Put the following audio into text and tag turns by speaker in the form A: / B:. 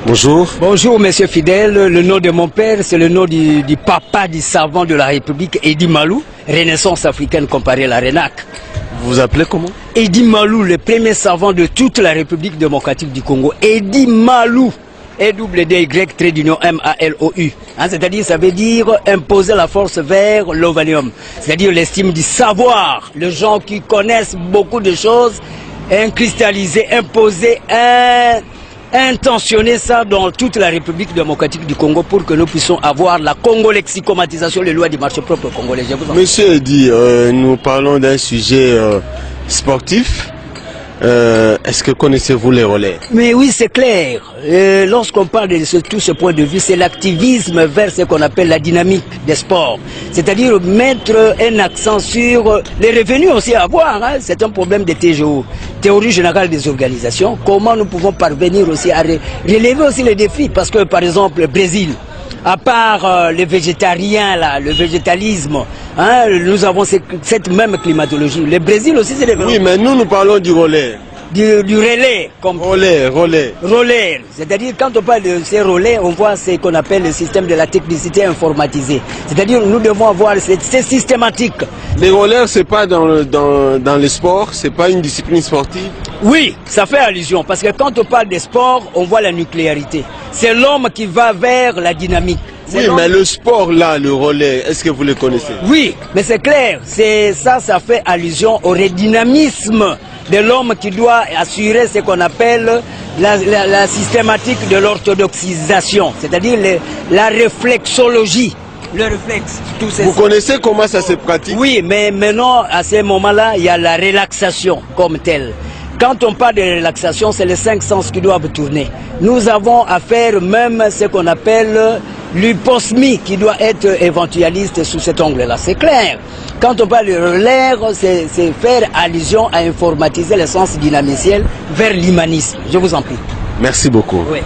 A: Bonjour.
B: Bonjour, monsieur Fidèle. Le nom de mon père, c'est le nom du papa du savant de la République, Edi Malou, Renaissance africaine comparée à la RENAC.
A: Vous vous appelez comment?
B: Edi Malou, le premier savant de toute la République démocratique du Congo. Edi Malou. E-double-D-Y-M-A-L-O-U. C'est-à-dire, ça veut dire imposer la force vers l'ovanium. C'est-à-dire l'estime du savoir. Les gens qui connaissent beaucoup de choses, cristalliser, imposer, intentionner ça dans toute la République démocratique du Congo pour que nous puissions avoir la congo-lexicomatisation, les lois du marché propre congolais.
A: Monsieur Edi, nous parlons d'un sujet sportif. Est-ce que connaissez-vous les relais?
B: Mais oui, c'est clair. Lorsqu'on parle de tout ce point de vue, c'est l'activisme vers ce qu'on appelle la dynamique des sports. C'est-à-dire mettre un accent sur les revenus aussi à avoir. C'est un problème de TGO, théorie générale des organisations. Comment nous pouvons parvenir aussi à relever aussi les défis? Parce que par exemple, le Brésil, à part les végétariens, là, le végétalisme, nous avons cette même climatologie. Le Brésil aussi, c'est des...
A: Oui, mais nous parlons du relais.
B: Du relais. Comme
A: relais.
B: Relais. C'est-à-dire, quand on parle de ces relais, on voit ce qu'on appelle le système de la technicité informatisée. C'est-à-dire, nous devons avoir c'est systématique.
A: Les relais, c'est pas dans le sport, c'est pas une discipline sportive?
B: Oui, ça fait allusion, parce que quand on parle des sports, on voit la nucléarité. C'est l'homme qui va vers la dynamique.
A: Oui, mais le sport là, le relais, est-ce que vous le connaissez?
B: Oui, mais c'est clair, ça fait allusion au redynamisme de l'homme qui doit assurer ce qu'on appelle la systématique de l'orthodoxisation, c'est-à-dire la réflexologie. Le réflexe, tout ça.
A: Vous connaissez comment ça se pratique?
B: Oui, mais maintenant, à ce moment-là, il y a la relaxation comme telle. Quand on parle de relaxation, c'est les 5 sens qui doivent tourner. Nous avons à faire même ce qu'on appelle l'hyposmie qui doit être éventualiste sous cet angle-là. C'est clair. Quand on parle de relais, c'est faire allusion à informatiser le sens dynamiciel vers l'humanisme. Je vous en prie.
A: Merci beaucoup.
B: Oui.